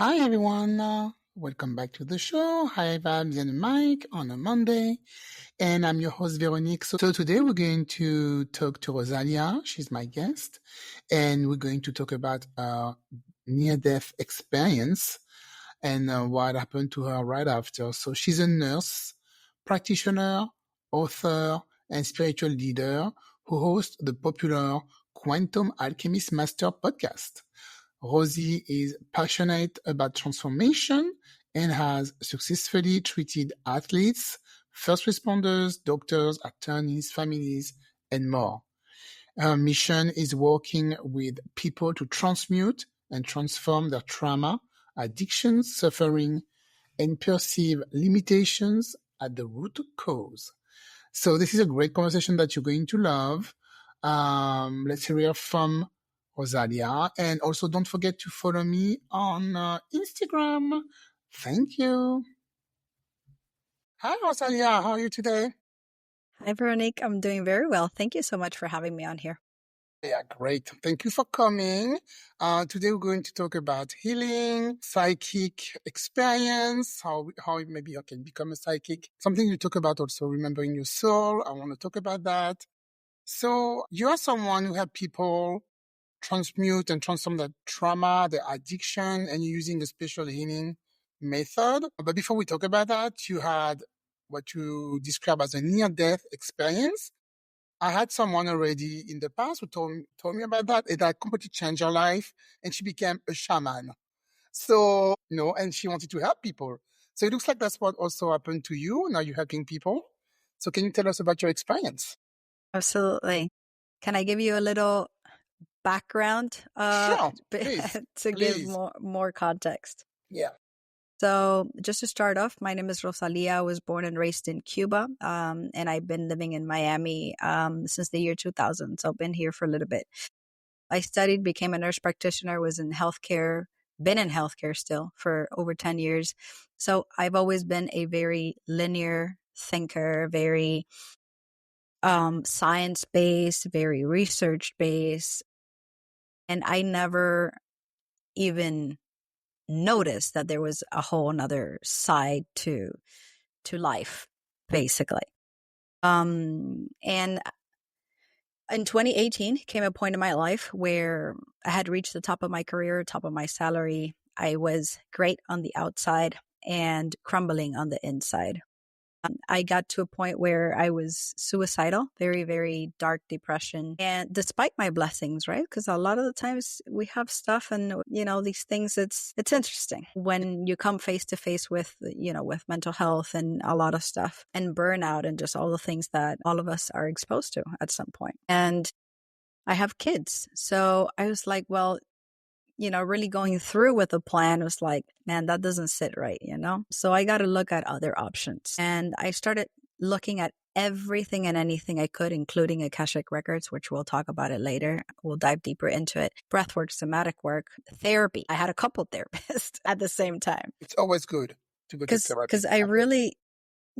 Hi everyone, welcome back to the show. Hi Vibes and Mike on a Monday, and I'm your host Veronique. So today we're going to talk to Rosalia. She's my guest, and we're going to talk about near-death experience and what happened to her right after. So she's a nurse, practitioner, author, and spiritual leader who hosts the popular Quantum Alchemist Master podcast. Rosie is passionate about transformation and has successfully treated athletes, first responders, doctors, attorneys, families, and more. Her mission is working with people to transmute and transform their trauma, addictions, suffering, and perceive limitations at the root cause. So this is a great conversation that you're going to love. Let's hear from Rosalia. And also don't forget to follow me on Instagram. Thank you. Hi, Rosalia. How are you today? Hi, Veronique. I'm doing very well. Thank you so much for having me on here. Yeah, great. Thank you for coming. Today we're going to talk about healing, psychic experience, how maybe you can become a psychic. Something you talk about also remembering your soul. I want to talk about that. So you are someone who help people transmute and transform their trauma, their addiction, and you're using a special healing method. But before we talk about that, you had what you describe as a near-death experience. I had someone already in the past who told me about that. It had completely changed her life, and she became a shaman. So, and she wanted to help people. So it looks like that's what also happened to you. Now you're helping people. So can you tell us about your experience? Absolutely. Can I give you a little background Sure, please. to give more context? Yeah. So just to start off, my name is Rosalia. I was born and raised in Cuba, and I've been living in Miami since the year 2000. So I've been here for a little bit. I studied, became a nurse practitioner, was in healthcare, been in healthcare still for over 10 years. So I've always been a very linear thinker, very science-based, very research-based. And I never even noticed that there was a whole another side to life, basically. And in 2018 came a point in my life where I had reached the top of my career, top of my salary. I was great on the outside and crumbling on the inside. I got to a point where I was suicidal, very, very dark depression. And despite my blessings, right? Because a lot of the times we have stuff and, these things, it's interesting when you come face to face with, with mental health and a lot of stuff and burnout and just all the things that all of us are exposed to at some point. And I have kids. So I was like, well, really going through with the plan was like, man, that doesn't sit right, So I got to look at other options. And I started looking at everything and anything I could, including Akashic Records, which we'll talk about it later. We'll dive deeper into it. Breathwork, somatic work, therapy. I had a couple therapists at the same time. It's always good to go to therapy. Because I really,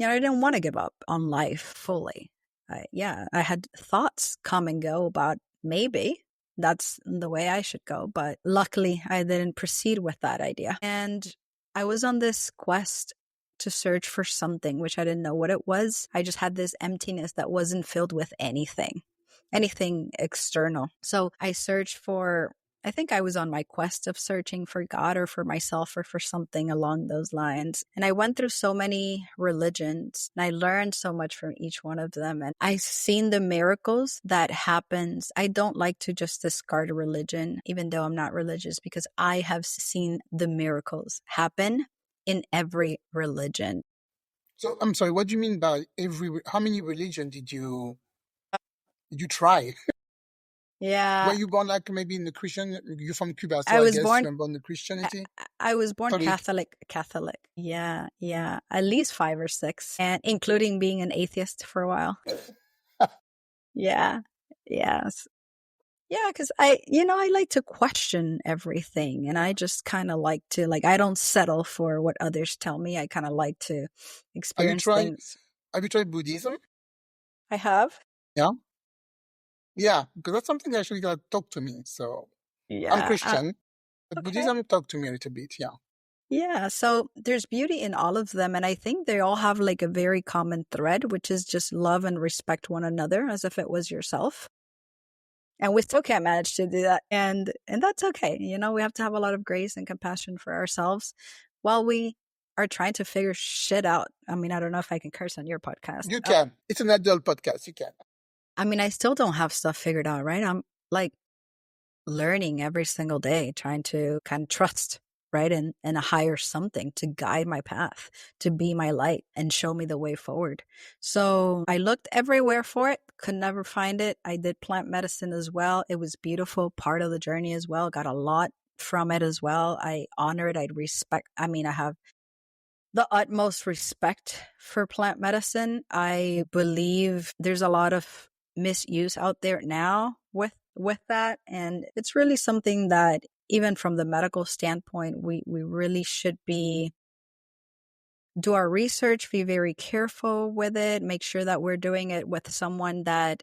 I didn't want to give up on life fully. I had thoughts come and go about maybe that's the way I should go. But luckily, I didn't proceed with that idea. And I was on this quest to search for something, which I didn't know what it was. I just had this emptiness that wasn't filled with anything external. So I searched for, I think I was on my quest of searching for God or for myself or for something along those lines. And I went through so many religions and I learned so much from each one of them. And I've seen the miracles that happens. I don't like to just discard a religion, even though I'm not religious, because I have seen the miracles happen in every religion. So I'm sorry, what do you mean by how many religion did you try? Yeah. Were you born like maybe in the Christian? You're from Cuba, so I guess you were born in Christianity? I was born Catholic. Yeah. At least 5 or 6, and including being an atheist for a while. Yeah. Yes. Yeah, because I like to question everything, and I just kind of like to, I don't settle for what others tell me. I kind of like to experience things. Have you tried Buddhism? I have. Yeah. Yeah, because that's something actually that talk to me. So Yeah. I'm Christian, but Okay. Buddhism talked to me a little bit. Yeah. Yeah, so there's beauty in all of them. And I think they all have like a very common thread, which is just love and respect one another as if it was yourself. And we still can't manage to do that. And that's okay. You know, we have to have a lot of grace and compassion for ourselves while we are trying to figure shit out. I mean, I don't know if I can curse on your podcast. You can. It's an adult podcast. You can. I mean, I still don't have stuff figured out, right? I'm like learning every single day, trying to kind of trust, right? And a higher something to guide my path, to be my light and show me the way forward. So I looked everywhere for it, could never find it. I did plant medicine as well. It was beautiful, part of the journey as well. Got a lot from it as well. I honor it. I respect. I mean, I have the utmost respect for plant medicine. I believe there's a lot of misuse out there now with that, and it's really something that even from the medical standpoint, we really should be do our research, be very careful with it, make sure that we're doing it with someone that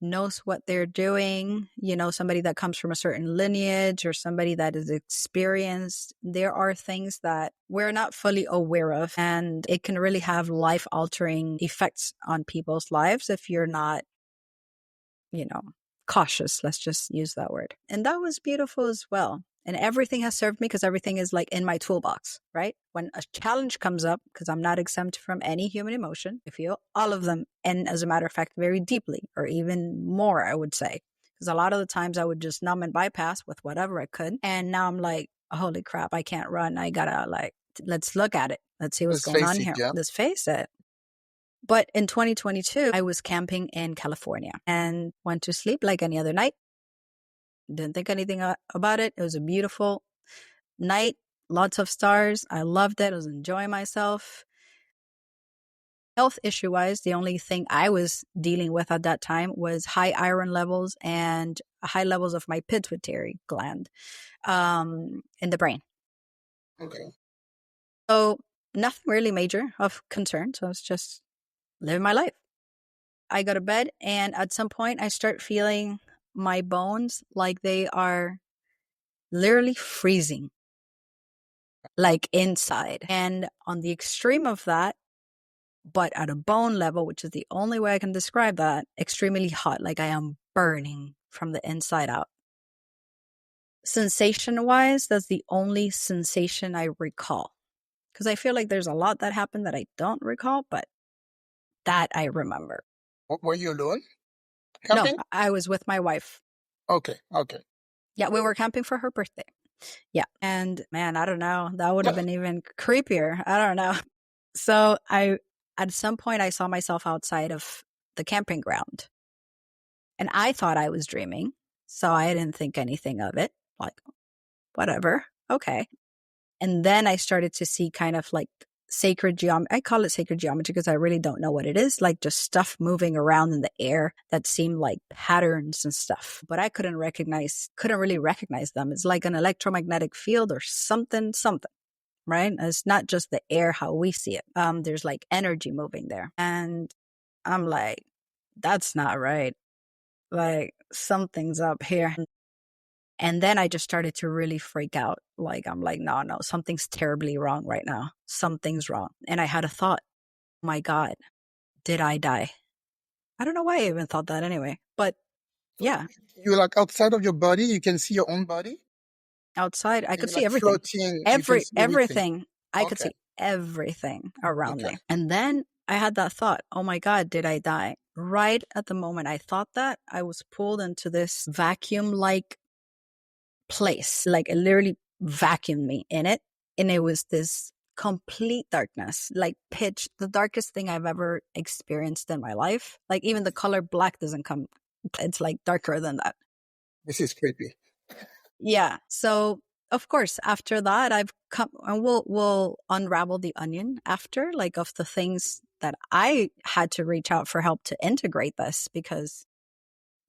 knows what they're doing, you know, somebody that comes from a certain lineage or somebody that is experienced. There are things that we're not fully aware of, and it can really have life-altering effects on people's lives if you're not, you know, cautious. Let's just use that word. And that was beautiful as well. And everything has served me because everything is like in my toolbox, right? When a challenge comes up, because I'm not exempt from any human emotion, I feel all of them. And as a matter of fact, very deeply, or even more, I would say. Because a lot of the times I would just numb and bypass with whatever I could. And now I'm like, holy crap, I can't run. I gotta like, let's look at it. Let's see what's going on here. Yeah. Let's face it. But in 2022, I was camping in California and went to sleep like any other night. Didn't think anything about it. It was a beautiful night, lots of stars. I loved it. I was enjoying myself. Health issue wise, the only thing I was dealing with at that time was high iron levels and high levels of my pituitary gland in the brain. Okay. So nothing really major of concern. So I was just living my life. I go to bed, and at some point I start feeling my bones like they are literally freezing, like inside. And on the extreme of that, but at a bone level, which is the only way I can describe that, extremely hot, like I am burning from the inside out. Sensation wise, that's the only sensation I recall. Because I feel like there's a lot that happened that I don't recall, but that I remember. Were you alone? Camping? No, I was with my wife. Okay. Yeah, we were camping for her birthday. Yeah. And man, I don't know. That would have been even creepier. I don't know. So at some point I saw myself outside of the camping ground. And I thought I was dreaming. So I didn't think anything of it. Like, whatever. Okay. And then I started to see kind of like sacred geometry. I call it sacred geometry because I really don't know what it is. Like just stuff moving around in the air that seemed like patterns and stuff. But I couldn't really recognize them. It's like an electromagnetic field or something, right? It's not just the air how we see it. There's like energy moving there. And I'm like, that's not right. Like something's up here. And then I just started to really freak out. Like, I'm like, no, something's terribly wrong right now. Something's wrong. And I had a thought, my God, did I die? I don't know why I even thought that anyway. But yeah. You're like outside of your body. You can see your own body? Outside, I could see everything. Floating, everything. I could see everything around me. And then I had that thought, oh my God, did I die? Right at the moment I thought that, I was pulled into this vacuum-like place. Like it literally vacuumed me in it. And it was this complete darkness, like pitch, the darkest thing I've ever experienced in my life. Like even the color black doesn't come. It's like darker than that. This is creepy. Yeah. So of course, after that, I've come and we'll unravel the onion after, like of the things that I had to reach out for help to integrate this because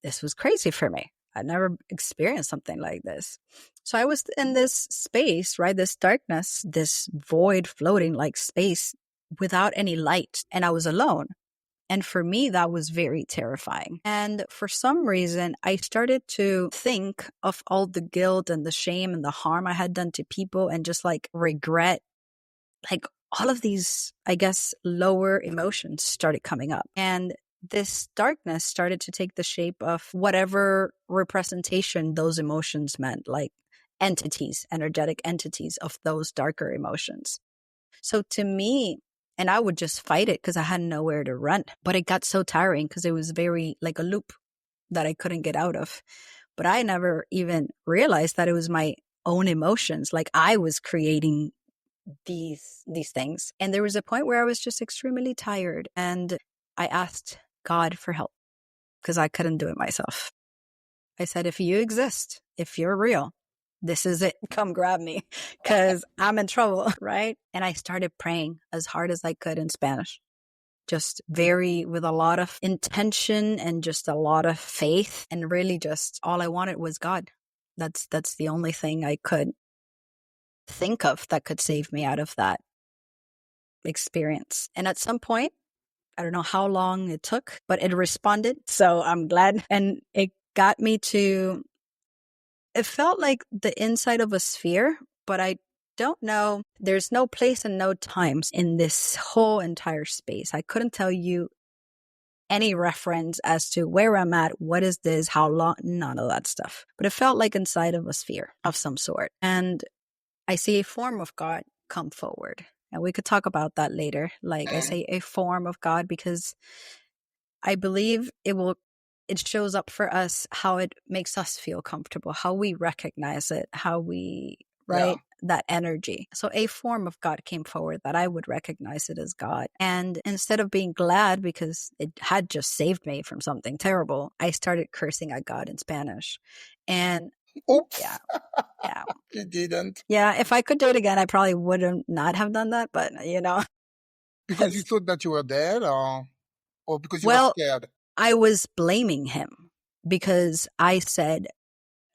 this was crazy for me. I'd never experienced something like this. So I was in this space, right? This darkness, this void floating like space without any light. And I was alone. And for me, that was very terrifying. And for some reason, I started to think of all the guilt and the shame and the harm I had done to people and just like regret, like all of these, I guess, lower emotions started coming up. And this darkness started to take the shape of whatever representation those emotions meant, like entities, energetic entities of those darker emotions. So to me, and I would just fight it because I had nowhere to run. But it got so tiring because it was very like a loop that I couldn't get out of. But I never even realized that it was my own emotions. Like I was creating these things. And there was a point where I was just extremely tired. And I asked God for help because I couldn't do it myself. I said, if you exist, if you're real, this is it. Come grab me because I'm in trouble, right? And I started praying as hard as I could in Spanish, just with a lot of intention and just a lot of faith. And really just all I wanted was God. That's the only thing I could think of that could save me out of that experience. And at some point, I don't know how long it took, but it responded. So I'm glad. And it got me to, it felt like the inside of a sphere, but I don't know. There's no place and no times in this whole entire space. I couldn't tell you any reference as to where I'm at, what is this, how long, none of that stuff. But it felt like inside of a sphere of some sort. And I see a form of God come forward. And we could talk about that later. Like I say a form of God because I believe it shows up for us how it makes us feel comfortable, how we recognize it, how we, right? Yeah. That energy. So a form of God came forward that I would recognize it as God. And instead of being glad because it had just saved me from something terrible, I started cursing at God in Spanish. And oops. Yeah. You didn't. Yeah. If I could do it again, I probably would not have done that. But, Because you thought that you were dead or because you were scared? I was blaming him because I said,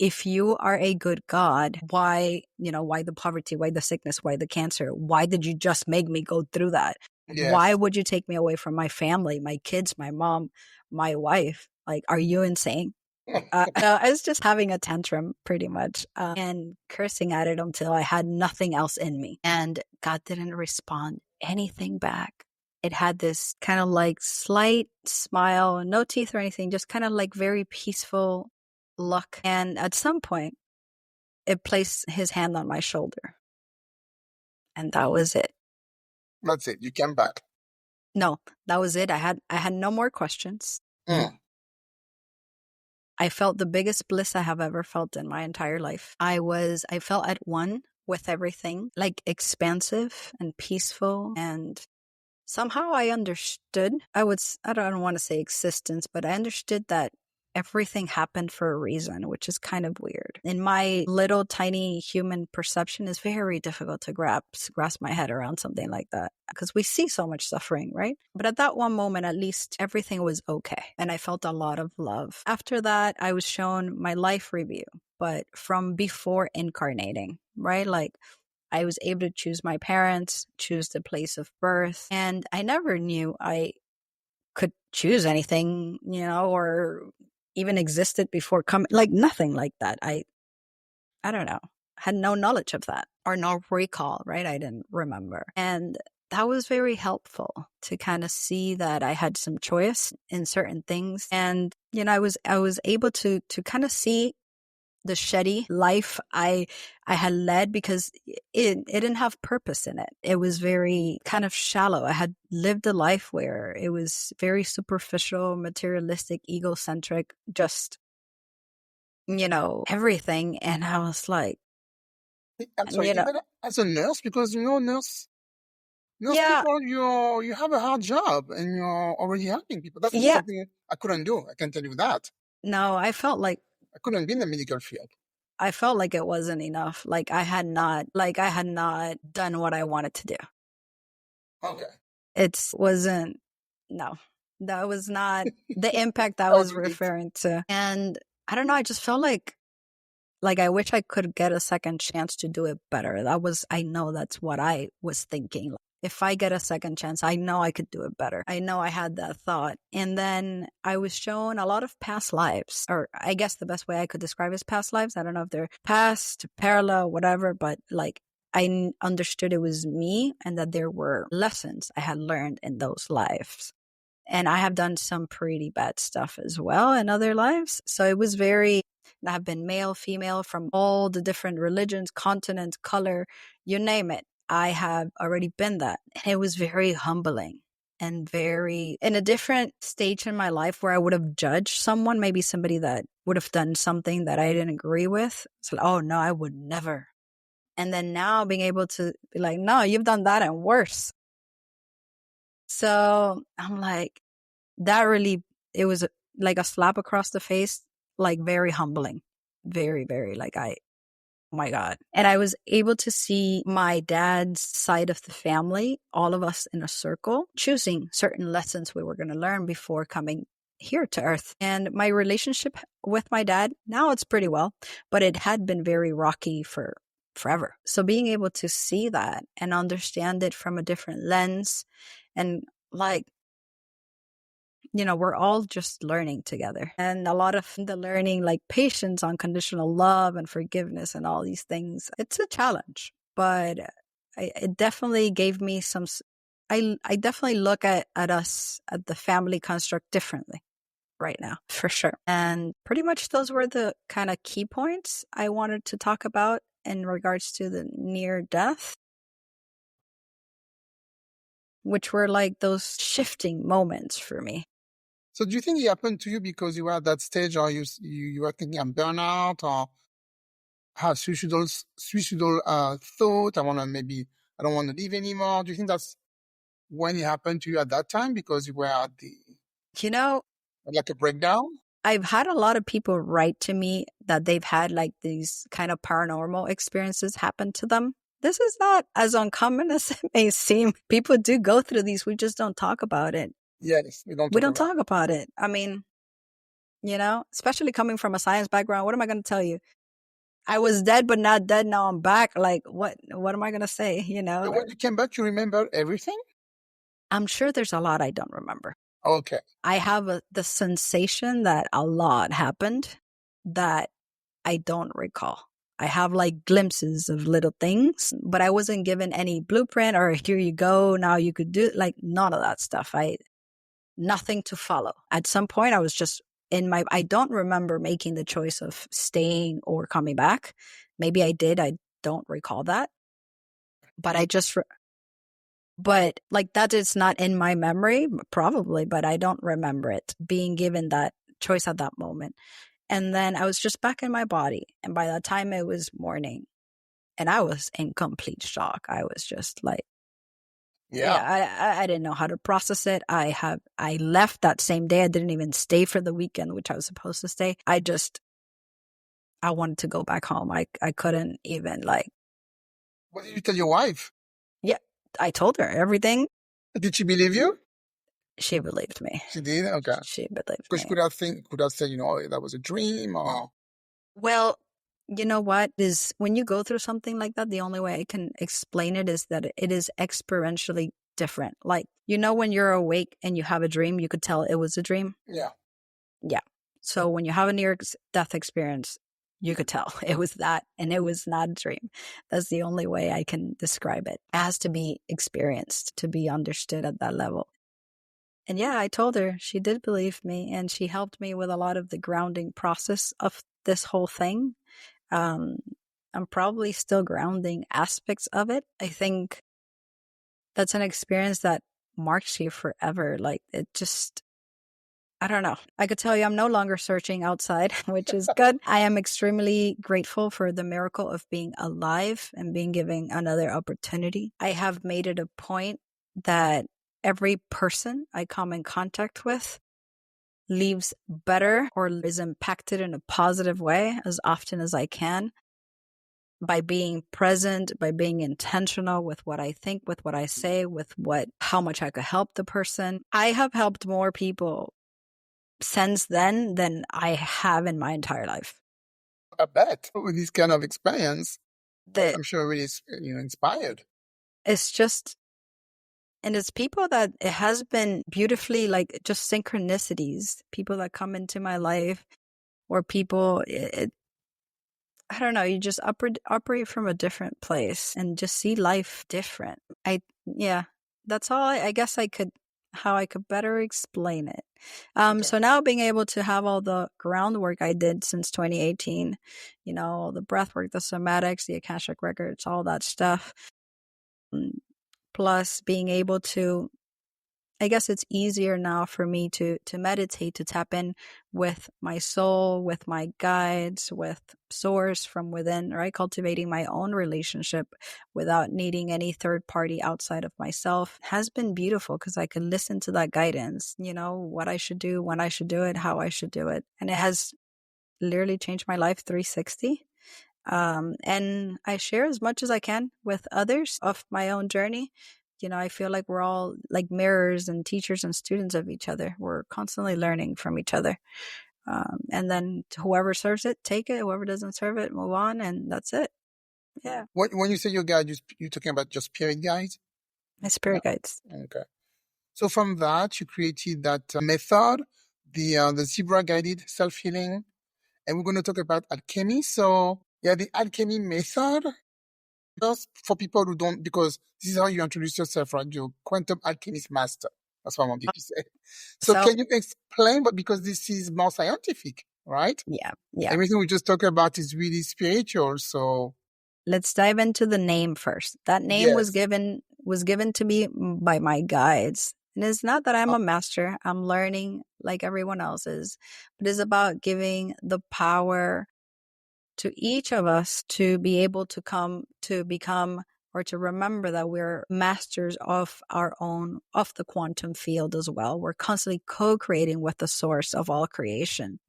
if you are a good God, why the poverty, why the sickness, why the cancer? Why did you just make me go through that? Yes. Why would you take me away from my family, my kids, my mom, my wife? Like, are you insane? I was just having a tantrum pretty much and cursing at it until I had nothing else in me. And God didn't respond anything back. It had this kind of like slight smile, no teeth or anything, just kind of like very peaceful look. And at some point, it placed his hand on my shoulder. And that was it. That's it. You came back. No, that was it. I had no more questions. I felt the biggest bliss I have ever felt in my entire life. I felt at one with everything, like expansive and peaceful. And somehow I understood, I don't want to say existence, but I understood that everything happened for a reason, which is kind of weird. In my little tiny human perception, it's very difficult to grasp my head around something like that because we see so much suffering, right? But at that one moment, at least everything was okay. And I felt a lot of love. After that, I was shown my life review, but from before incarnating, right? Like I was able to choose my parents, choose the place of birth. And I never knew I could choose anything, or even existed before coming, like nothing like that. I don't know, had no knowledge of that or no recall, right? I didn't remember. And that was very helpful to kind of see that I had some choice in certain things. And, I was able to kind of see the shitty life I had led because it didn't have purpose in it. It was very kind of shallow. I had lived a life where it was very superficial, materialistic, egocentric, just, everything. And I was like, I'm sorry, even as a nurse, because nurse people, you have a hard job and you're already helping people. That's something I couldn't do. I can tell you that. No, I felt like I couldn't be in the medical field. I felt like it wasn't enough. Like I had not done what I wanted to do. Okay. It wasn't, no, that was not the impact I was referring to. And I don't know, I just felt like I wish I could get a second chance to do it better. I know that's what I was thinking. if I get a second chance, I know I could do it better. I know I had that thought. And then I was shown a lot of past lives, or I guess the best way I could describe is past lives. I don't know if they're past, parallel, whatever, but like I understood it was me and that there were lessons I had learned in those lives. And I have done some pretty bad stuff as well in other lives. So it was very, I've been male, female, from all the different religions, continents, color, you name it. I have already been that. And it was very humbling and very in a different stage in my life where I would have judged someone, maybe somebody that would have done something that I didn't agree with. It's like, oh no, I would never. And then now being able to be like, no, you've done that and worse. So I'm like, that really, it was like a slap across the face, like very humbling, very, very like oh my God. And I was able to see my dad's side of the family, all of us in a circle, choosing certain lessons we were going to learn before coming here to Earth. And my relationship with my dad, now it's pretty well, but it had been very rocky for forever. So being able to see that and understand it from a different lens and like, we're all just learning together. And a lot of the learning, like patience, unconditional love, and forgiveness, and all these things, it's a challenge. But it definitely gave me some. I definitely look at us, at the family construct differently right now, for sure. And pretty much those were the kind of key points I wanted to talk about in regards to the near death, which were like those shifting moments for me. So do you think it happened to you because you were at that stage, or you were thinking I'm burnout, or have suicidal thought? I don't want to live anymore. Do you think that's when it happened to you at that time because you were at like a breakdown? I've had a lot of people write to me that they've had like these kind of paranormal experiences happen to them. This is not as uncommon as it may seem. People do go through these. We just don't talk about it. Yes, we don't talk about it. I mean, especially coming from a science background, what am I going to tell you? I was dead, but not dead. Now I'm back. Like, what am I going to say? So when you came back, you remember everything? I'm sure there's a lot I don't remember. Okay. I have the sensation that a lot happened that I don't recall. I have like glimpses of little things, but I wasn't given any blueprint or here you go, now you could do like none of that stuff. Nothing to follow. At some point I was just I don't remember making the choice of staying or coming back. Maybe I did. I don't recall that. But but like that is not in my memory, probably, but I don't remember it being given that choice at that moment. And then I was just back in my body. And by that time it was morning and I was in complete shock. I was just like, I didn't know how to process it. I left that same day. I didn't even stay for the weekend, which I was supposed to stay. I wanted to go back home. I couldn't even like. What did you tell your wife? Yeah, I told her everything. Did she believe you? She believed me. She did? Okay. She believed me. Because she could have said, that was a dream or. Well, you know what is when you go through something like that, the only way I can explain it is that it is experientially different. Like, when you're awake and you have a dream, you could tell it was a dream. Yeah. Yeah. So when you have a near death experience, you could tell it was that and it was not a dream. That's the only way I can describe it. It has to be experienced to be understood at that level. And yeah, I told her, she did believe me and she helped me with a lot of the grounding process of this whole thing. I'm probably still grounding aspects of it. I think that's an experience that marks you forever. Like it just, I don't know. I could tell you I'm no longer searching outside, which is good. I am extremely grateful for the miracle of being alive and being given another opportunity. I have made it a point that every person I come in contact with leaves better or is impacted in a positive way as often as I can by being present, by being intentional with what I think, with what I say, with how much I could help the person. I have helped more people since then than I have in my entire life. I bet with this kind of experience, I'm sure really, inspired. It's just And it's people that it has been beautifully, like, just synchronicities, people that come into my life, or people, I don't know, you just operate from a different place and just see life different. Yeah, that's all I guess how I could better explain it. Okay. So now being able to have all the groundwork I did since 2018, the breathwork, the somatics, the Akashic records, all that stuff, plus being able to, I guess it's easier now for me to meditate, to tap in with my soul, with my guides, with source from within, right? Cultivating my own relationship without needing any third party outside of myself has been beautiful, because I could listen to that guidance, what I should do, when I should do it, how I should do it. And it has literally changed my life 360. And I share as much as I can with others of my own journey. I feel like we're all like mirrors and teachers and students of each other. We're constantly learning from each other. And then whoever serves it, take it. Whoever doesn't serve it, move on. And that's it. Yeah. When you say your guide, you're talking about your spirit guides? My Yeah. spirit guides. Okay. So from that, you created that method, the zebra guided self healing, and we're going to talk about alchemy. So yeah, the alchemy method. Just for people who don't, because this is how you introduce yourself, right? You're quantum alchemist master. That's what I wanted to say. So So can you explain? But because this is more scientific, right? yeah. Everything we just talked about is really spiritual. So Let's dive into the name first. That name was yes. given to me by my guides. And it's not that I'm Oh, a master. I'm learning like everyone else is. But it's about giving the power to each of us to be able to come to become, or to remember that we're masters of of the quantum field as well. We're constantly co-creating with the source of all creation,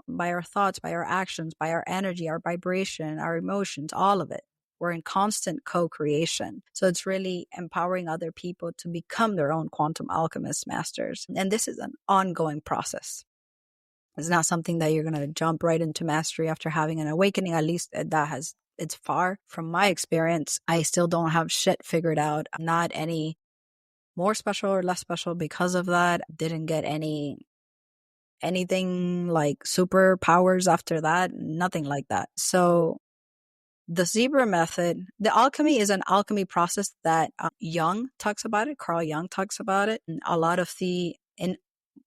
by our thoughts, by our actions, by our energy, our vibration, our emotions, all of it. We're in constant co-creation. So it's really empowering other people to become their own quantum alchemist masters. And this is an ongoing process. It's not something that you're going to jump right into mastery after having an awakening. At least it's far from my experience. I still don't have shit figured out. I'm not any more special or less special because of that. Didn't get anything like superpowers after that. Nothing like that. So the zebra method, the alchemy is an alchemy process that Jung talks about it. Carl Jung talks about it. And a lot of in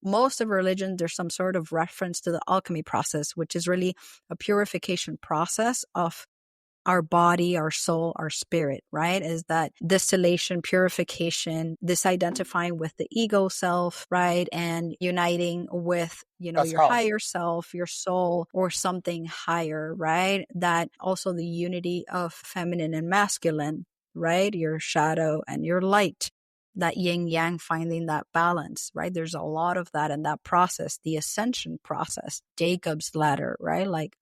most of religion, there's some sort of reference to the alchemy process, which is really a purification process of our body, our soul, our spirit, right? Is that distillation, purification, this identifying with the ego self, right? And uniting with, that's your how. higher self, your soul, or something higher, right? That also the unity of feminine and masculine, right? Your shadow and your light, that yin yang, finding that balance, right? There's a lot of that in that process, the ascension process, Jacob's ladder, right? Like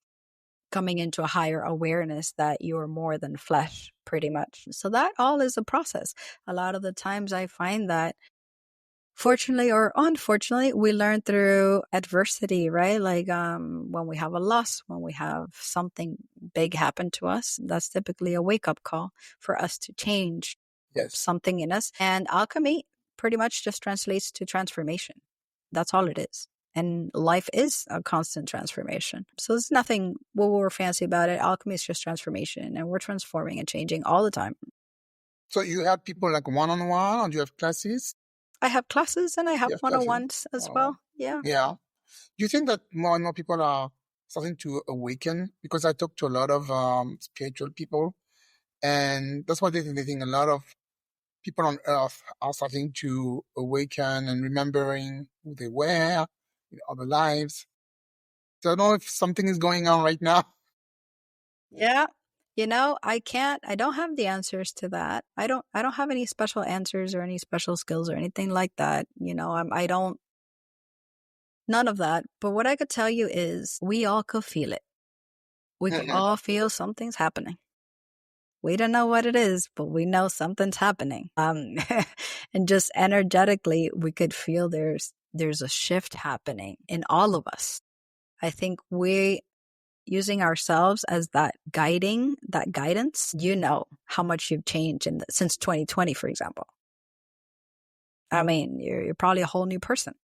coming into a higher awareness that you're more than flesh, pretty much. So that all is a process. A lot of the times I find that, fortunately or unfortunately, we learn through adversity, right? Like when we have a loss, when we have something big happen to us, that's typically a wake-up call for us to change Yes. something in us. And alchemy pretty much just translates to transformation. That's all it is. And life is a constant transformation. So there's nothing woo or fancy about it. Alchemy is just transformation, and we're transforming and changing all the time. So you have people like one-on-one, or do you have classes? I have classes and I have You have classes. one-on-ones as One-on-one. well. Yeah. Yeah. Do you think that more and more people are starting to awaken? Because I talk to a lot of spiritual people, and that's what they think a lot of people on earth are starting to awaken and remembering who they were in other lives. So I don't know if something is going on right now. Yeah. I don't have the answers to that. I don't have any special answers or any special skills or anything like that. I don't, none of that. But what I could tell you is we all could feel it. We could Mhm. all feel something's happening. We don't know what it is, but we know something's happening. And just energetically, we could feel there's a shift happening in all of us. I think we using ourselves as that guidance, how much you've changed since 2020, for example. I mean, you're probably a whole new person.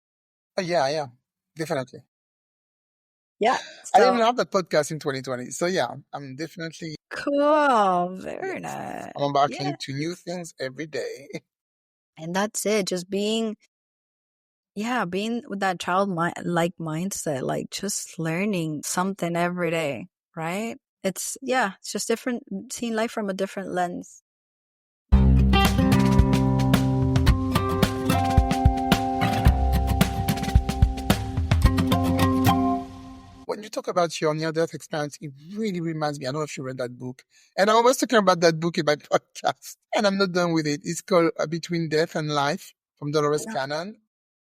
Yeah, definitely. Yeah. I didn't So have that podcast in 2020. So yeah, I'm definitely, cool. Very yes. nice. I'm Yeah. embarking to new things every day. And that's it. Just being with that like mindset, like just learning something every day, right? It's just different, seeing life from a different lens. When you talk about your near-death experience, it really reminds me. I don't know if you read that book. And I was talking about that book in my podcast, and I'm not done with it. It's called Between Death and Life from Dolores No, Cannon.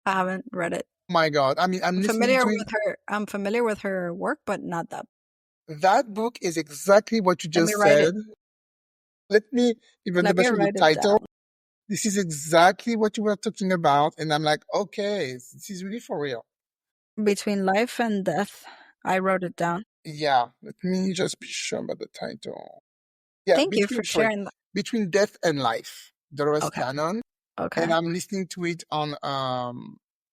I haven't read it. Oh my God. I mean, I'm listening to it. I'm familiar with her work, but not that. That book is exactly what you Let me just write it. said. Let me even Let me mention the write it title. down. This is exactly what you were talking about. And I'm like, okay, this is really for real. Between Life and Death. I wrote it down. Yeah, let me just be sure about the title. Yeah, Thank you for sharing that. Between Death and Life, Dolores Okay. Cannon. And Okay. I'm listening to it on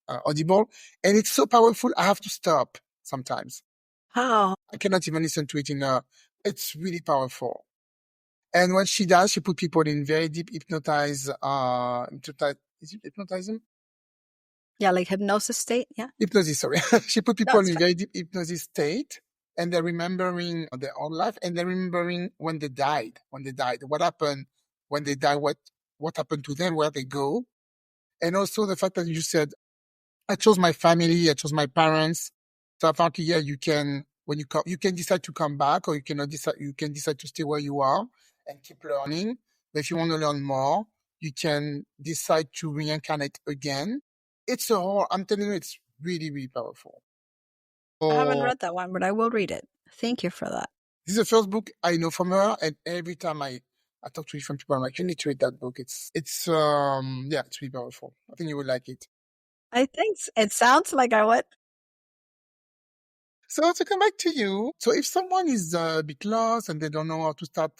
Audible, and it's so powerful. I have to stop sometimes. How? I cannot even listen to it it's really powerful. And what she does, she put people in very deep is it hypnotism? Yeah, like hypnosis state. Yeah. Hypnosis, sorry. She put No, people it's in fine. very deep hypnosis state, and they're remembering their own life, and they're remembering when they died, what happened when they died, what happened to them, where they go. And also the fact that you said, I chose my family, I chose my parents. So apparently, yeah, you can, when you come, you can decide to come back, or you can decide to stay where you are and keep learning. But if you want to learn more, you can decide to reincarnate again. I'm telling you, it's really, really powerful. I haven't Oh, read that one, but I will read it. Thank you for that. this is the first book I know from her. And every time I talk to different people, I'm like, you need to read that book. Yeah, it's really powerful. I think you would like it. I think it sounds like I would. So to come back to you, so if someone is a bit lost and they don't know how to start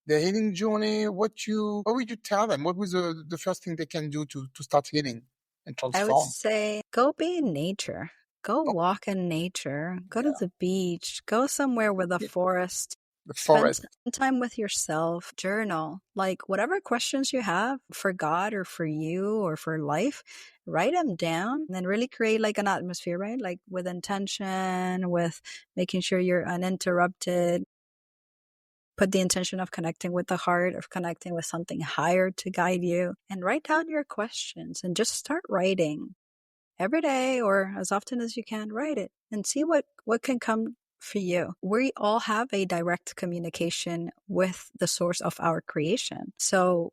their healing journey, what would you tell them? What was the first thing they can do to start healing and I would transform? say go be in nature. Go Oh, walk in nature. Go to yeah, the beach. Go somewhere with a yeah, forest. the Spend forest. time with yourself. Journal. Like whatever questions you have for God or for you or for life, write them down and then really create like an atmosphere, right? Like with intention, with making sure you're uninterrupted. Put the intention of connecting with the heart, of connecting with something higher to guide you, and write down your questions and just start writing every day or as often as you can. Write it and see what can come for you. We all have a direct communication with the source of our creation. So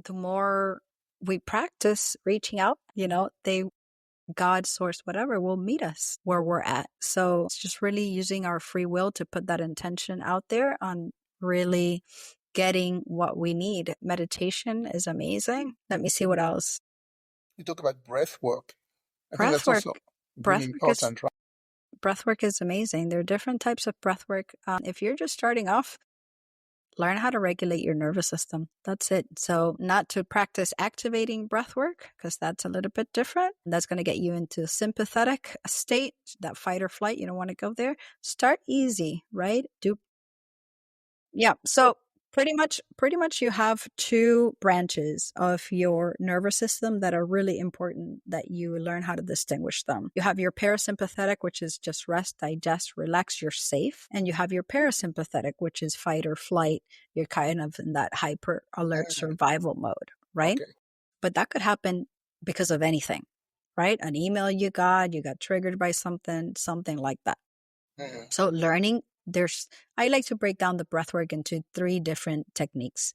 the more we practice reaching out, God, source, whatever, will meet us where we're at. So it's just really using our free will to put that intention out there on really getting what we need. Meditation is amazing. Let me see what else. You talk about breath work. I think Breath that's work. also really Breath work is important, right? breath work is amazing. There are different types of breath work. If you're just starting off, learn how to regulate your nervous system. That's it. So not to practice activating breath work, because that's a little bit different. That's going to get you into a sympathetic state, that fight or flight. You don't want to go there. Start easy, right? So pretty much you have two branches of your nervous system that are really important that you learn how to distinguish them. You have your parasympathetic, which is just rest, digest, relax, you're safe. And you have your parasympathetic, which is fight or flight. You're kind of in that hyper alert Mhm. survival mode, right? Okay. But that could happen because of anything, right? An email you got triggered by something like that. Mhm. So learning, I like to break down the breathwork into 3 different techniques: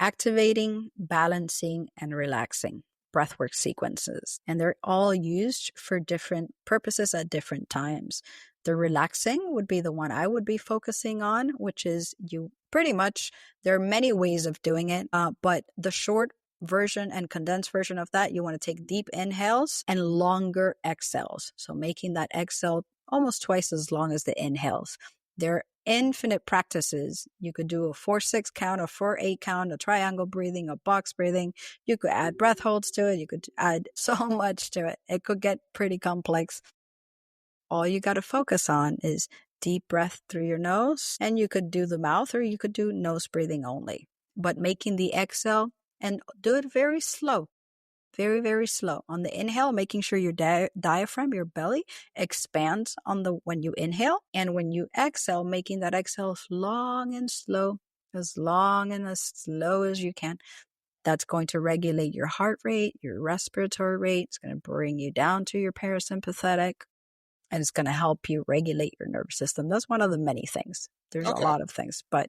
activating, balancing, and relaxing breathwork sequences. And they're all used for different purposes at different times. The relaxing would be the one I would be focusing on, which is there are many ways of doing it, but the short version and condensed version of that, you want to take deep inhales and longer exhales. So making that exhale almost twice as long as the inhales. They're infinite practices. You could do a 4-6 count, a 4-8 count, a triangle breathing, a box breathing. You could add breath holds to it. You could add so much to it. It could get pretty complex. All you got to focus on is deep breath through your nose, and you could do the mouth or you could do nose breathing only. But making the exhale, and do it very slow. Very, very slow. On the inhale, making sure your diaphragm, your belly, expands on when you inhale. And when you exhale, making that exhale long and slow, as long and as slow as you can. That's going to regulate your heart rate, your respiratory rate. It's going to bring you down to your parasympathetic. And it's going to help you regulate your nervous system. That's one of the many things. There's a lot of things. But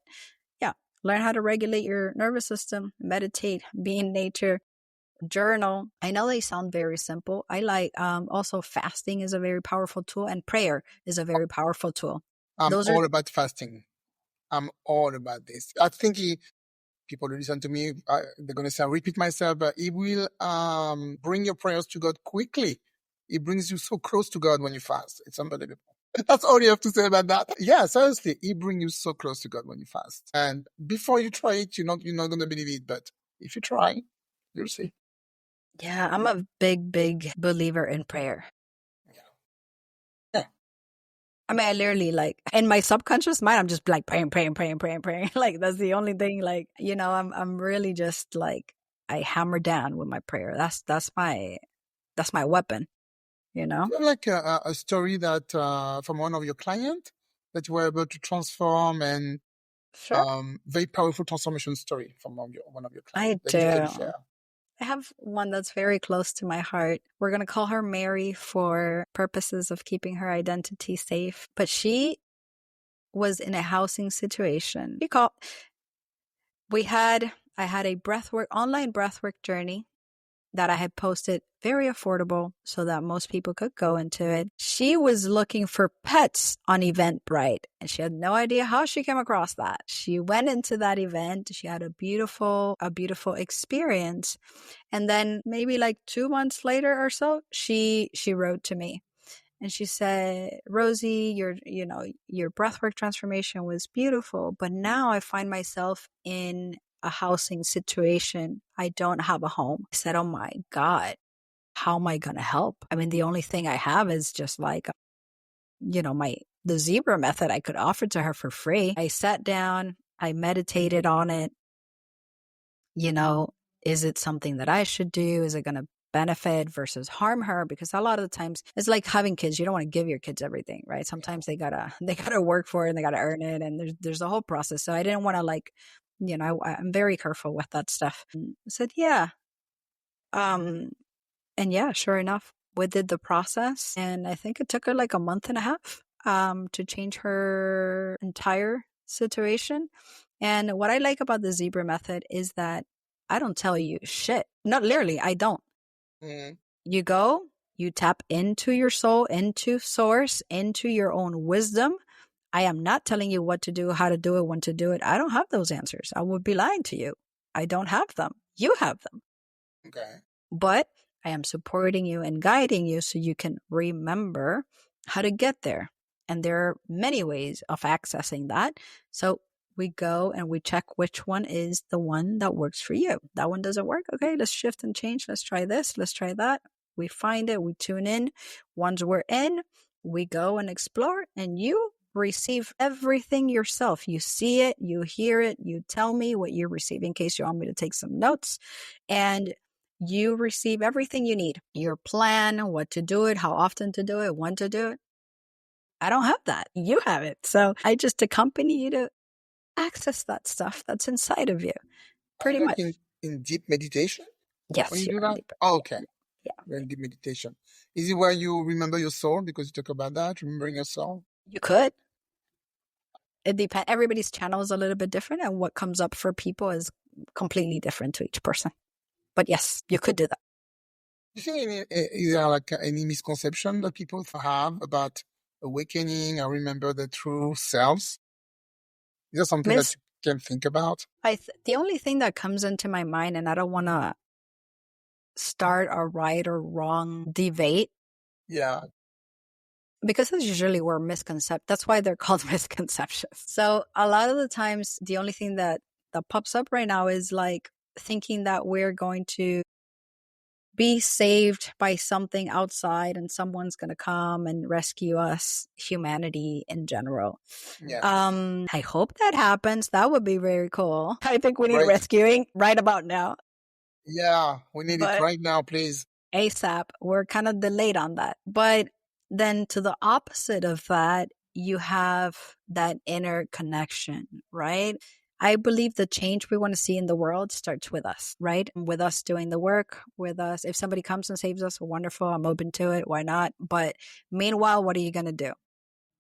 yeah, learn how to regulate your nervous system, meditate, be in nature, journal. I know they sound very simple. I like also fasting is a very powerful tool, and prayer is a very powerful tool. I'm all about fasting. I'm all about this. I think people who listen to me, they're going to say, I repeat myself, but it will bring your prayers to God quickly. It brings you so close to God when you fast. It's unbelievable. That's all you have to say about that. Yeah, seriously, it brings you so close to God when you fast. And before you try it, you're not going to believe it. But if you try, you'll see. Yeah, I'm a big, big believer in prayer. Yeah. I mean, I literally, like, in my subconscious mind, I'm just like praying. Like, that's the only thing, like, I'm really just like, I hammer down with my prayer. That's my weapon, You have like a story that from one of your clients that you were able to transform, and very powerful transformation story from one of your clients. I do. I have one that's very close to my heart. We're going to call her Mary for purposes of keeping her identity safe. But she was in a housing situation. I had a online breathwork journey that I had posted, very affordable, so that most people could go into it. She was looking for pets on Eventbrite, and she had no idea how she came across that. She went into that event. She had a beautiful experience. And then maybe like 2 months later or so, she wrote to me. And she said, Rosie, your breathwork transformation was beautiful, but now I find myself in a housing situation. I don't have a home. I said, oh my God, how am I going to help? I mean, the only thing I have is just like, the zebra method I could offer to her for free. I sat down, I meditated on it. Is it something that I should do? Is it going to benefit versus harm her? Because a lot of the times it's like having kids. You don't want to give your kids everything, right? Sometimes they gotta work for it and they gotta earn it, and there's a whole process. So I didn't want to I'm very careful with that stuff. And I said, yeah. And yeah, sure enough, we did the process, and I think it took her like a month and a half to change her entire situation. And what I like about the zebra method is that I don't tell you shit. Not literally, I don't. Mm-hmm. You go, you tap into your soul, into source, into your own wisdom. I am not telling you what to do, how to do it, when to do it. I don't have those answers. I would be lying to you. I don't have them. You have them. Okay. But I am supporting you and guiding you so you can remember how to get there. And there are many ways of accessing that. So we go and we check which one is the one that works for you. That one doesn't work. Okay, let's shift and change. Let's try this. Let's try that. We find it. We tune in. Once we're in, we go and explore, and you receive everything yourself. You see it, you hear it, you tell me what you receive in case you want me to take some notes. And you receive everything you need. Your plan, what to do it, how often to do it, when to do it. I don't have that. You have it. So I just accompany you to access that stuff that's inside of you. Pretty much. In deep meditation? Yes. When you do that? Oh, okay. Yeah. You're in deep meditation. Is it where you remember your soul? Because you talk about that, remembering your soul? You could. It depends. Everybody's channel is a little bit different, and what comes up for people is completely different to each person. But yes, you could do that. Do you think is there like any misconception that people have about awakening or remember their true selves? Is there something that you can think about? The only thing that comes into my mind, and I don't want to start a right or wrong debate. Yeah. because it's usually where that's why they're called misconceptions. So a lot of the times, the only thing that pops up right now is like thinking that we're going to be saved by something outside and someone's going to come and rescue us, humanity in general. Yes. I hope that happens. That would be very cool. I think we need Right. rescuing right about now. Yeah, we need it right now, please. ASAP. We're kind of delayed on that. But then to the opposite of that, you have that inner connection, right? I believe the change we want to see in the world starts with us, right? With us doing the work, with us. If somebody comes and saves us, wonderful. I'm open to it. Why not? But meanwhile, what are you going to do?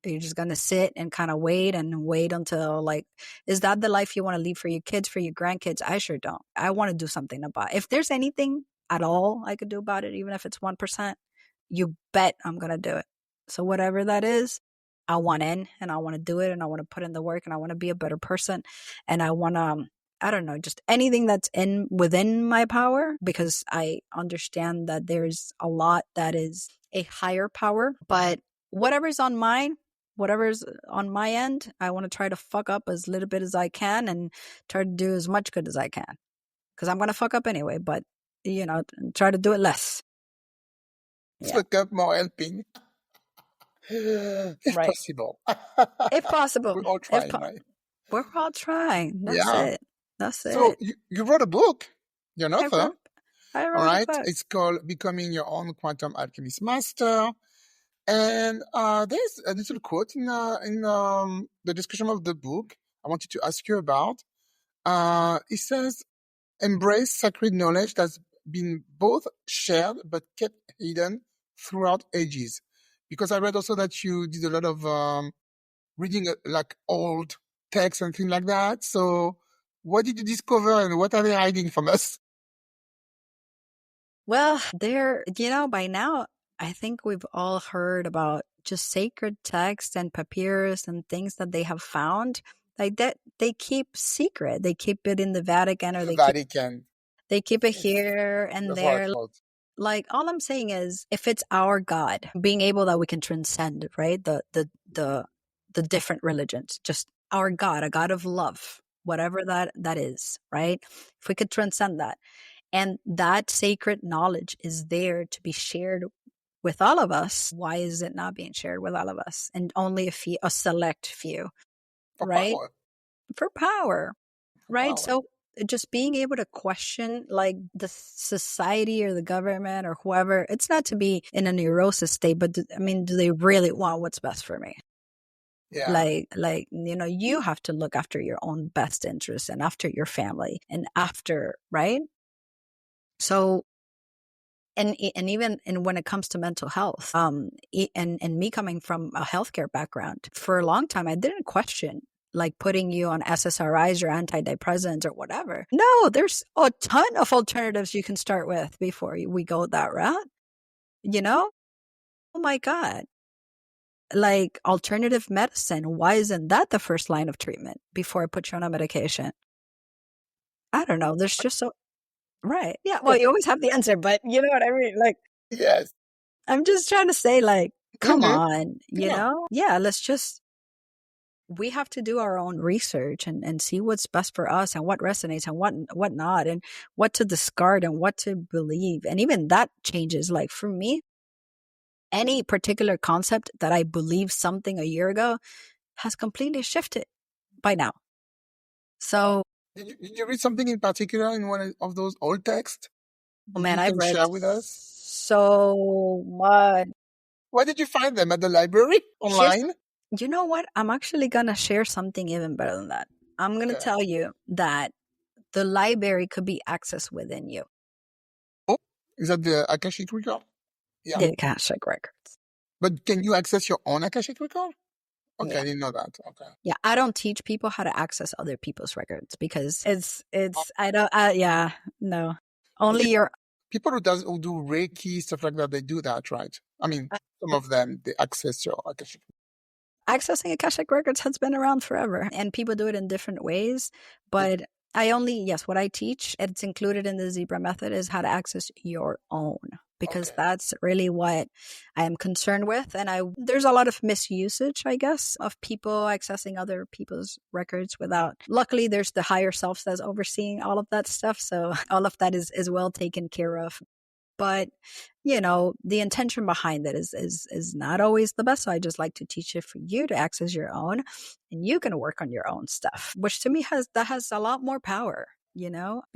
You're just going to sit and kind of wait until, like, is that the life you want to leave for your kids, for your grandkids? I sure don't. I want to do something about it. If there's anything at all I could do about it, even if it's 1%, you bet I'm going to do it. So whatever that is, I want in and I want to do it and I want to put in the work and I want to be a better person. And I want to, I don't know, just anything that's within my power, because I understand that there's a lot that is a higher power, but whatever's on my end, I want to try to fuck up as little bit as I can and try to do as much good as I can. Because I'm going to fuck up anyway, but, try to do it less. Fuck up more helping. If possible. If possible. We're all trying, right? We're all trying. That's it. So you wrote a book. You're an author. I wrote all right. a book. It's called Becoming Your Own Quantum Alchemist Master. And there's a little quote in the description of the book I wanted to ask you about. It says, embrace sacred knowledge that's been both shared but kept hidden throughout ages. Because I read also that you did a lot of reading like old texts and things like that. So what did you discover and what are they hiding from us? Well, by now, I think we've all heard about just sacred texts and papyrus and things that they have found. Like that, they keep secret. They keep it in the Vatican, or they keep it here and there. Like, all I'm saying is, if it's our God, being able that we can transcend, right? The different religions, just our God, a God of love, whatever that is, right? If we could transcend that, and that sacred knowledge is there to be shared with all of us, why is it not being shared with all of us and only a select few? Right? For power. Right? So just being able to question like the society or the government or whoever, it's not to be in a neurosis state, but do they really want what's best for me? Yeah. Like, you have to look after your own best interests and after your family and after, right? So, and even when it comes to mental health, and me coming from a healthcare background, for a long time, I didn't question like putting you on SSRIs or antidepressants or whatever. No, there's a ton of alternatives you can start with before we go that route. Oh my God. Like alternative medicine, why isn't that the first line of treatment before I put you on a medication? I don't know. There's just right. Yeah. Well, you always have the answer, but you know what I mean? Like, yes. I'm just trying to say, like, come on, Yeah, we have to do our own research and see what's best for us and what resonates and what not, and what to discard and what to believe. And even that changes. Like for me, any particular concept that I believed something a year ago has completely shifted by now. So did you read something in particular in one of those old texts? Oh man, I've read share with us so much. Where did you find them? At the library? Online? You know what? I'm actually going to share something even better than that. I'm going to tell you that the library could be accessed within you. Oh, is that the Akashic record? Yeah. The Akashic records. But can you access your own Akashic record? Okay, yeah. I didn't know that. Okay. Yeah, I don't teach people how to access other people's records because no. Only your people who do Reiki, stuff like that, they do that, right? I mean, some of them, they access your Akashic. Accessing Akashic records has been around forever, and people do it in different ways. But what I teach, it's included in the Zebra method, is how to access your own. because Okay. that's really what I am concerned with. And there's a lot of misusage, I guess, of people accessing other people's records without. Luckily, there's the higher self that's overseeing all of that stuff, so all of that is well taken care of. But the intention behind it is not always the best. So I just like to teach it for you to access your own, and you can work on your own stuff, which to me has a lot more power.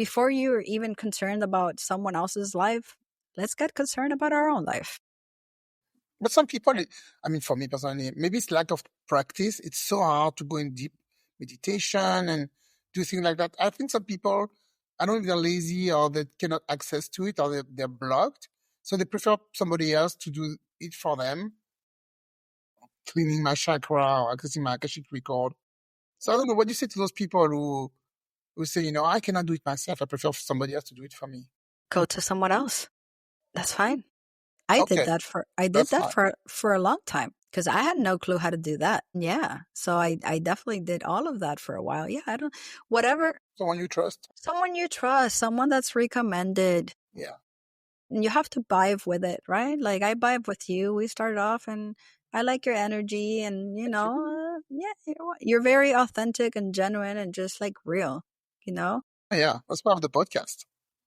Before you're even concerned about someone else's life, let's get concerned about our own life. But some people, I mean, for me personally, maybe it's lack of practice. It's so hard to go in deep meditation and do things like that. I think some people, I don't know if they're lazy or they cannot access to it or they're blocked. So they prefer somebody else to do it for them, cleaning my chakra or accessing my Akashic record. So I don't know what you say to those people who say, I cannot do it myself. I prefer somebody else to do it for me. Go to someone else. That's fine. I did Okay, that that's fine. for a long time because I had no clue how to do that. Yeah. So I definitely did all of that for a while. Yeah. Whatever. Someone you trust. Someone you trust, someone that's recommended. Yeah. And you have to vibe with it, right? Like I vibe with you. We started off and I like your energy and, Thank you. yeah, you're very authentic and genuine and just like real, you know? Yeah, that's part of the podcast.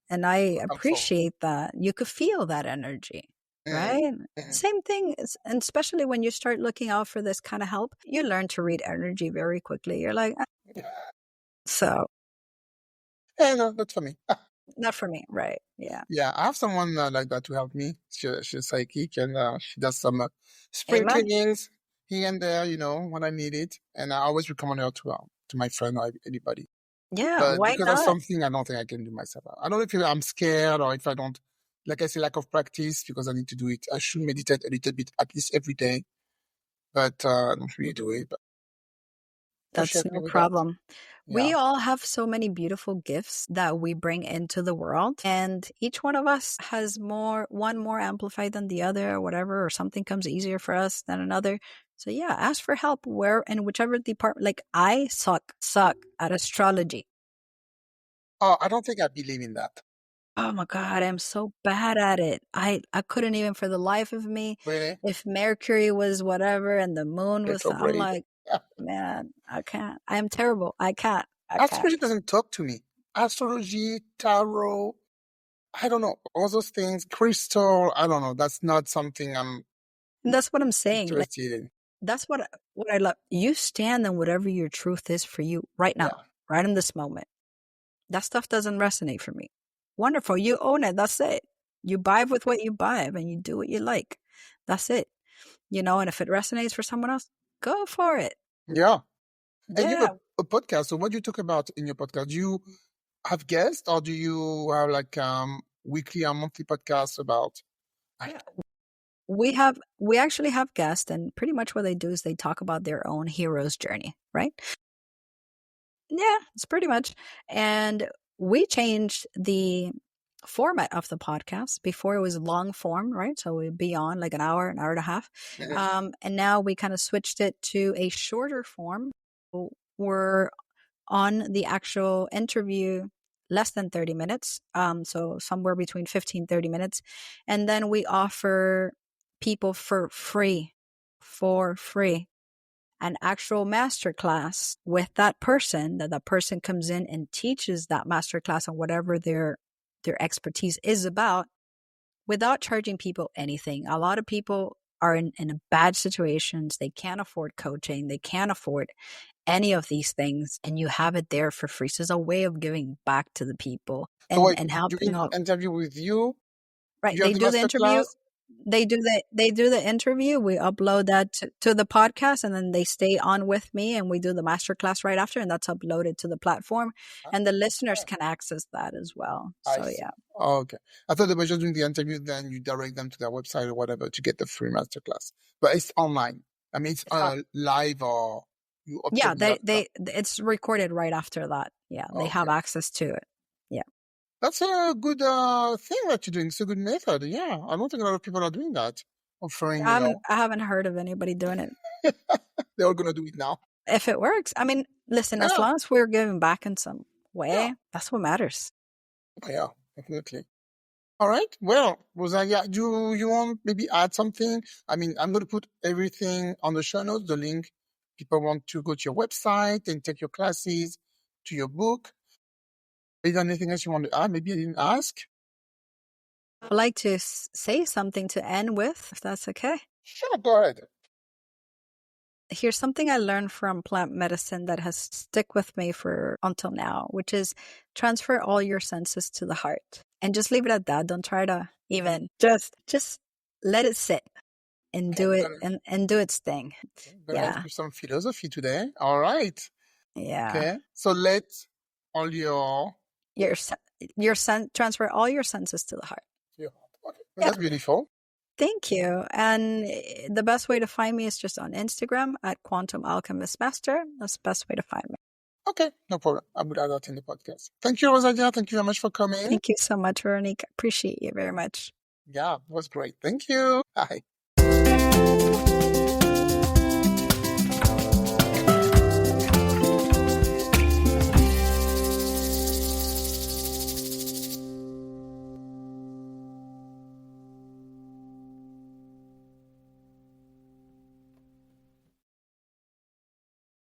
And I I'm for. appreciate that. You could feel that energy, Mhm, right? mhm. Same thing, and especially when you start looking out for this kind of help, you learn to read energy very quickly. You're like, "Ah." So Yeah, no, that's for me. not for me, right? Yeah. Yeah, I have someone like that to help me. She's psychic and she does some spirit Amen. readings here and there, when I need it. And I always recommend her to my friend or anybody. Yeah. But Why because that's not? something I don't think I can do myself. I don't know if I'm scared or if I don't, like I say, lack of practice because I need to do it. I should meditate a little bit, at least every day, but I don't really do it. But she That's helped me no with that. problem. Yeah. We all have so many beautiful gifts that we bring into the world, and each one of us has one more amplified than the other, or whatever, or something comes easier for us than another. So yeah, ask for help where in whichever department. Like I suck at astrology. Oh, I don't think I believe in that. Oh my God, I'm so bad at it. I couldn't even for the life of me. Really? If Mercury was whatever and the moon was, I'm Retrograde. like, man, I can't. I am terrible. I can't. I can't. Astrology doesn't talk to me. Astrology, tarot, I don't know. All those things, crystal, I don't know. That's not something I'm And that's what I'm saying. Like interested in. that's what I love. You stand on whatever your truth is for you right now, Yeah. right in this moment. That stuff doesn't resonate for me. Wonderful. You own it. That's it. You vibe with what you vibe and you do what you like. That's it. And if it resonates for someone else, go for it. Yeah. And you have Yeah. a podcast. So what do you talk about in your podcast? Do you have guests or do you have like weekly or monthly podcasts about I- Yeah. We actually have guests, and pretty much what they do is they talk about their own hero's journey, right? Yeah, it's pretty much. And we changed the format of the podcast. Before it was long form, right? So we'd be on like an hour and a half. Mhm. And now we kind of switched it to a shorter form. We're on the actual interview less than 30 minutes. So somewhere between 15, 30 minutes. And then we offer people for free an actual masterclass with that person, that person comes in and teaches that masterclass on whatever their expertise is about without charging people anything. A lot of people are in bad situations. They can't afford coaching. They can't afford any of these things, and you have it there for free. So it's a way of giving back to the people So and wait, helping doing out. interview with you, Right. you have They the do the master interview. class? They do the interview. We upload that to the podcast, and then they stay on with me, and we do the masterclass right after, and that's uploaded to the platform, Ah, and the listeners okay. can access that as well. I So see. yeah, Oh, okay. I thought they were just doing the interview, then you direct them to their website or whatever to get the free masterclass. But it's online. I mean, it's it's not. live or you Yeah, upload the masterclass. it's recorded right after that. Yeah, they have Okay. access to it. Yeah, That's a good thing that you're doing. It's a good method. Yeah. I don't think a lot of people are doing that. Offering, I haven't heard of anybody doing it. they're all gonna do it now. If it works, I mean, listen, as Yeah. long as we're giving back in some Yeah. way, that's what matters. Yeah, definitely. All right. Well, Rosalia, do you want maybe add something? I mean, I'm going to put everything on the show notes, the link. People want to go to your website and take your classes, to your book. Is there anything else you want to add? Maybe I didn't ask. I'd like to say something to end with, if that's okay. Sure, go ahead. Here's something I learned from plant medicine that has stuck with me for until now, which is transfer all your senses to the heart and just leave it at that. Don't try to even just let it sit and do it and do its thing. Gonna ask you some philosophy today. All right. Yeah. Okay. So let all your transfer all your senses to the heart. Okay. That's beautiful. Thank you. And the best way to find me is just on Instagram at Quantum Alchemist Master. That's the best way to find me. Okay, no problem. I will add that in the podcast. Thank you, Rosalia. Thank you very much for coming. Thank you so much, Veronique. Appreciate you very much. Yeah, it was great. Thank you. Bye.